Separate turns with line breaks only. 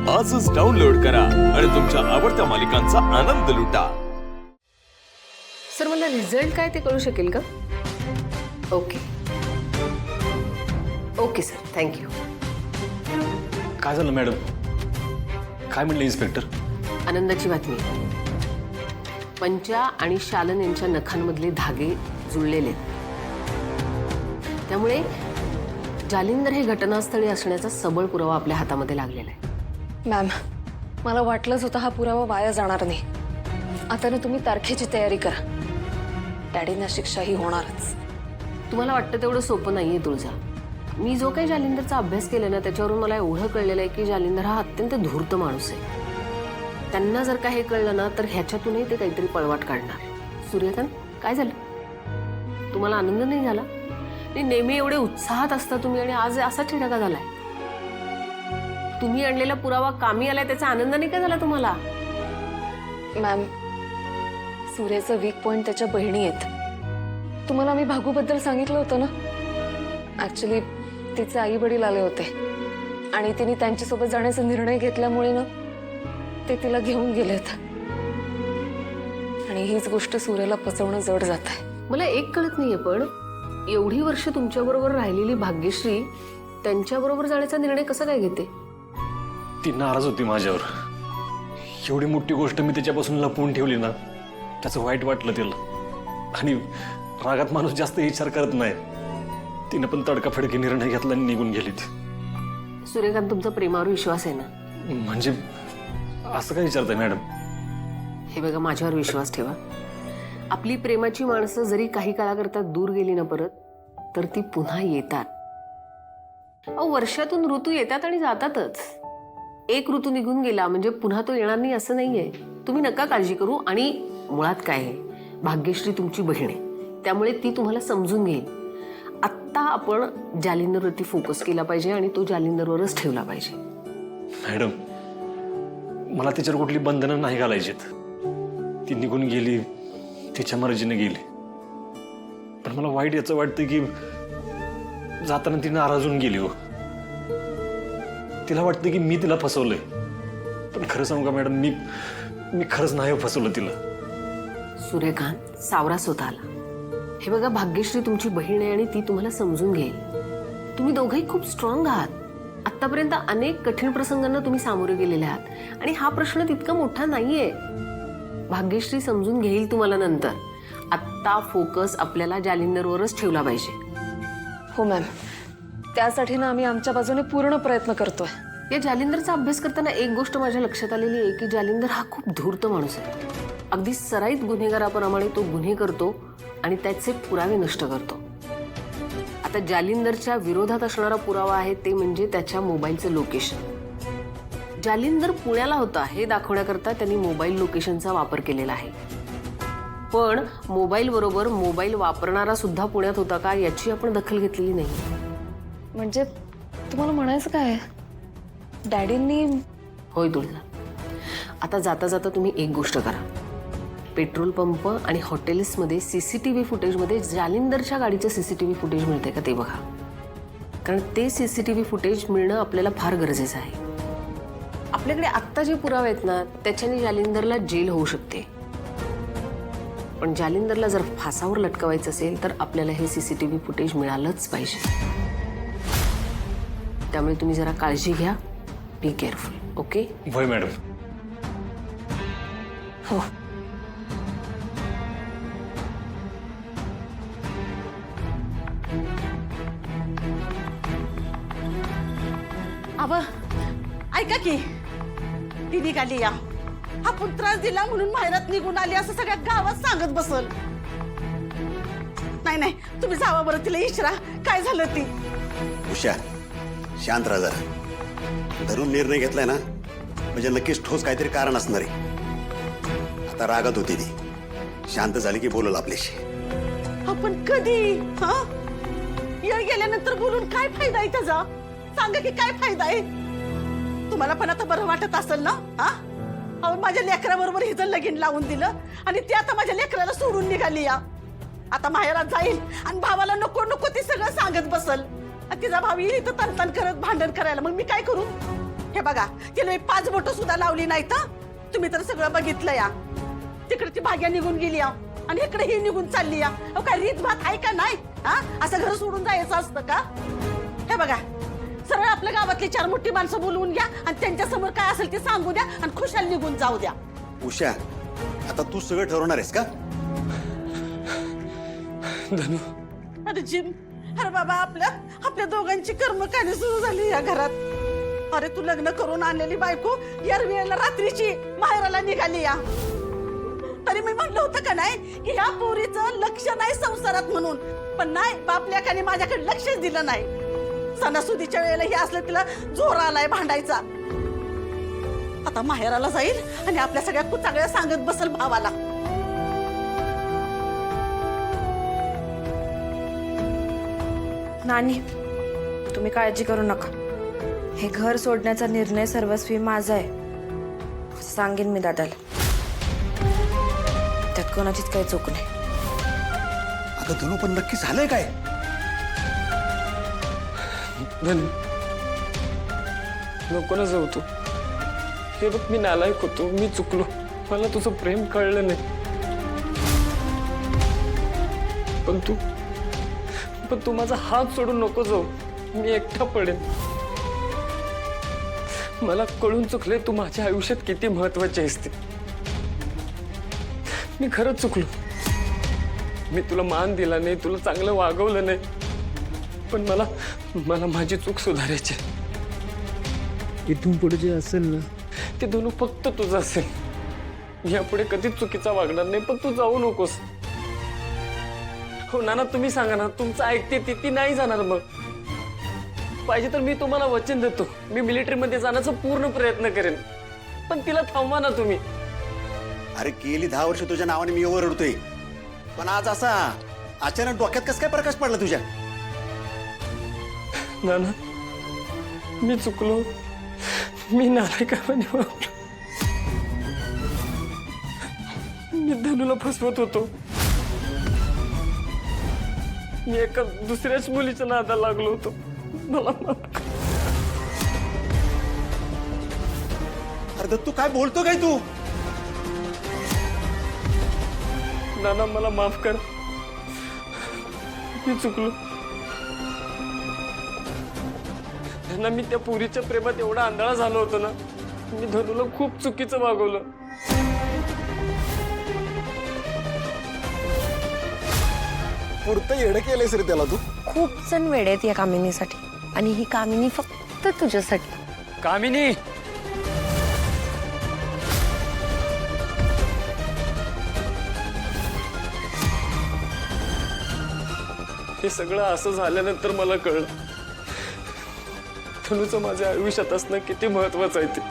आजच डाउनलोड करा आणि तुमच्या आवडत्या मालिकांचा आनंद लुटा।
सर मला रिझल्ट काय ते कळू शकेल का? Okay okay sir, thank you.
काय झालं मॅडम? काय म्हणले इन्स्पेक्टर?
आनंदाची बातमी, पंचा आणि शालन यांच्या नखांमधले धागे जुळलेले आहेत। त्यामुळे जालिंदर हे घटनास्थळी असण्याचा सबळ पुरावा आपल्या हातामध्ये लागलेला आहे।
मॅम, मला वाटलंच होतं हा पुरावा वाया जाणार नाही। आता ना तुम्ही तारखेची तयारी करा, डॅडींना शिक्षा ही होणारच।
तुम्हाला वाटतं तेवढं सोपं नाहीये तुळजा। मी जो काही जालिंदरचा अभ्यास केला ना, त्याच्यावरून मला एवढं कळलेलं आहे की जालिंदर हा अत्यंत धूर्त माणूस आहे। त्यांना जर का हे कळलं ना, तर ह्याच्यातूनही ते काहीतरी पळवाट काढणार। सूर्यकांत, काय झालं? तुम्हाला आनंद नाही झाला? नेहमी एवढे उत्साहात असता तुम्ही आणि आज असा चेहरा का झालाय? तुम्ही आणलेला पुरावा कामी आलाय त्याचा आनंद नाही का झाला तुम्हाला?
मॅम, सूर्याचं वीक पॉइंट त्याच्या बहिणी आहेत। तुम्हाला मी भागूबद्दल सांगितलं होतं ना। ऍक्च्युली तिचे आई वडील आले होते आणि तिने त्यांच्यासोबत जाण्याचा निर्णय घेतल्यामुळे ना ते तिला घेऊन गेलेत आणि हीच गोष्ट सूर्याला पचवणं जड जात आहे।
मला एक कळत नाहीये, पण एवढी वर्ष तुमच्याबरोबर राहिलेली भाग्यश्री त्यांच्याबरोबर जाण्याचा निर्णय कसा काय घेते?
ती नाराज होती माझ्यावर। एवढी मोठी गोष्ट मी तिच्यापासून लपवून ठेवली ना, त्याचं वाईट वाटलं तिला। आणि रागात माणूस जास्त विचार करत नाही। तिने पण तडकाफडकी निर्णय घेतला आणि निघून गेली ती।
सूर्यकांत, तुमचा प्रेमावर विश्वास आहे ना?
म्हणजे असं काय विचारताय मॅडम?
हे बघा, माझ्यावर विश्वास ठेवा। आपली प्रेमाची माणसं जरी काही काळाकरता दूर गेली ना परत, तर ती पुन्हा येतात। अहो, वर्षातून ऋतू येतात आणि जातातच। एक ऋतू निघून गेला म्हणजे पुन्हा तो येणार नाही असं नाहीये। तुम्ही नका काळजी करू। आणि मुळात काय आहे, भाग्यश्री तुमची बहीण आहे, त्यामुळे ती तुम्हाला समजून घेईल। आत्ता आपण जालिंदरवरती फोकस केला पाहिजे आणि तो जालिंदरवरच ठेवला पाहिजे।
मॅडम, मला तिच्यावर कुठली बंधनं नाही घालायचीत। ती निघून गेली, तिच्या मर्जीने गेली। पण मला वाईट याचं वाटतं की जाताना ती नाराज होऊन गेली हो। तिला वाटतं की मी तिला फसवलंय। पण खरं सांगू का मॅडम, मी खरंच नाही फसवलं तिला।
सूर्यकांत, सावरा स्वतःला। हे बघा, भाग्यश्री तुमची बहीण आहे आणि ती तुम्हाला समजून घेईल। तुम्ही दोघंही खूप स्ट्रॉंग आहात। आतापर्यंत अनेक कठीण प्रसंगांना तुम्ही सामोरे गेलेले आहात आणि हा प्रश्न तितका मोठा नाहीये। भाग्यश्री समजून घेईल तुम्हाला नंतर। आत्ता फोकस आपल्याला जालिंदरवरच ठेवला पाहिजे।
हो मॅम, त्यासाठी ना आम्ही आमच्या बाजूने पूर्ण प्रयत्न करतोय।
या जालिंदरचा अभ्यास करताना एक गोष्ट माझ्या लक्षात आलेली आहे की जालिंदर हा खूप धूर्त माणूस आहे। अगदी सराईत गुन्हेगाराप्रमाणे तो गुन्हे करतो आणि त्याचे पुरावे नष्ट करतो। आता जालिंदरच्या विरोधात असणारा पुरावा आहे ते म्हणजे त्याच्या मोबाईलचं लोकेशन। जालिंदर पुण्याला होता हे दाखवण्याकरता त्यांनी मोबाईल लोकेशनचा वापर केलेला आहे। पण मोबाईल बरोबर मोबाईल वापरणारा सुद्धा पुण्यात होता का याची आपण दखल घेतलेली नाही।
म्हणजे तुम्हाला म्हणायचं काय, डॅडींनी?
होय तुळजा, आता जाता जाता तुम्ही एक गोष्ट करा। पेट्रोल पंप आणि हॉटेल्समध्ये सीसीटीव्ही फुटेजमध्ये जालिंदरच्या गाडीचं सीसीटीव्ही फुटेज मिळते का ते बघा। कारण ते सीसीटीव्ही फुटेज मिळणं आपल्याला फार गरजेचं आहे। आपल्याकडे आत्ता जे पुरावे आहेत ना, त्याच्याने जालिंदरला जेल होऊ शकते। पण जालिंदरला जर फासावर लटकवायचं असेल तर आपल्याला हे सीसीटीव्ही फुटेज मिळालंच पाहिजे। त्यामुळे तुम्ही जरा काळजी घ्या, बी केअरफुल, ओके?
होय मॅडम।
हो।
अब ऐका की, ती निघाली या। आपण त्रास दिला म्हणून माहेरात निघून आली असं सगळ्या गावात सांगत बसल। नाही नाही, तुम्ही जावा बरं, तिला इशरा काय झालं ती।
उषा, शांत राहा जरा। धरून निर्णय घेतलाय ना म्हणजे नक्कीच ठोस काहीतरी कारण असणार आहे। आता रागात होती ती, शांत झाली की बोलल आपल्याशी।
आपण कधी येळ गेल्यानंतर बोलून काय फायदा आहे त्याचा? सांगा की काय फायदा आहे? तुम्हाला पण आता बरं वाटत असेल ना? अहो, माझ्या लेकराबरोबर हिचं लगीन लावून दिलं आणि ती आता माझ्या लेकराला सोडून निघाली या। आता माहेरात जाईल आणि भावाला नको नको ती सगळं सांगत बसल। तिचा भाव येईल इथं तनतन करत भांडण करायला, मग मी काय करू? हे बघा तिला मी 5 बोट सुद्धा लावली नाही तर तुम्ही तर सगळं बघितलं या. तिकडे ती भाग्या निघून गेली या आणि इकडे ही निघून चालली या. अहो काय रीत भात आहे का नाही? हा असं घर सोडून जायचं असतं का? हे बघा सरळ आपल्या गावातली 4 मोठी माणसं बोलवून घ्या आणि त्यांच्या समोर काय असेल ते सांगू द्या आणि खुशाल निघून जाऊ द्या.
उषा आता तू सगळं ठरवणार आहेस का?
धनु
अरे जिम अरे बाबा आपल्या दोघांची कर्मकांडी सुरू झाली या घरात. अरे तू लग्न करून आणलेली बायको यार वेळेला रात्रीची माहेराला निघाली या. तरी मी म्हणलं होतं का नाही की ह्या पोरीचं लक्ष नाही संसारात म्हणून, पण नाही बापल्याकाने माझ्याकडे लक्षच दिलं नाही. सणासुदीच्या वेळेला हे असलं तिला जोर आलाय भांडायचा. आता माहेराला जाईल आणि आपल्या सगळ्या कुचागळ्या सांगत बसल भावाला.
नानी तुम्ही काळजी करू नका. हे घर सोडण्याचा निर्णय सर्वस्वी माझा आहे असं सांगेन मी दादाला. त्यात कोणाचीच काही चूक नाही.
अगं धनु पण नक्की झालंय काय?
धनु नको ना जाऊ तू. हे बघ मी नालायक होतो, मी चुकलो. मला तुझं प्रेम कळलं नाही. पण तू माझा हात सोडून नको जाऊ. मी एकटा पडेन. मला कळून चुकले तू माझ्या आयुष्यात किती महत्वाची आहेस ते. मी खरंच चुकलो. मी तुला मान दिला नाही, तुला चांगलं वागवलं नाही. पण मला माझी चूक सुधारायची.
इथून पुढे जे असेल ना
ते दोन फक्त तुझं असेल. यापुढे कधीच चुकीचा वागणार नाही. पण तू जाऊ नकोस. हो नाना तुम्ही सांगा ना, तुमचं ऐकते ती नाही जाणार. मग पाहिजे तर मी तुम्हाला वचन देतो, मी मिलिटरीमध्ये जाण्याचा पूर्ण प्रयत्न करेन. पण तिला थांबवा ना तुम्ही.
अरे गेली 10 वर्ष तुझ्या नावाने मी ओरडतोय, पण आज असा अचानक डोक्यात कस काय प्रकाश पडला तुझ्या?
नाना मी चुकलो. मी नालायकाने वागलो. मी धनुला फसवत होतो. मी एका दुसऱ्याच मुलीच्या नादाला लागलो होतो. मला माफ कर.
अरे दत्तू काय बोलतो काय तू?
नाना मला माफ कर. मी चुकलो. ना मी त्या पुरीच्या प्रेमात एवढा आंधळा झालो होतो ना, मी धनुला खूप चुकीचं वागवलं.
पुरतं येडं केलंयस रे त्याला तू.
खूप जण वेडे आहेत या कामिनीसाठी आणि ही कामिनी फक्त तुझ्यासाठी.
कामिनी हे सगळं असं झाल्यानंतर मला कळलं धनुचं माझ्या आयुष्यात असणं किती महत्वाचं आहे ते.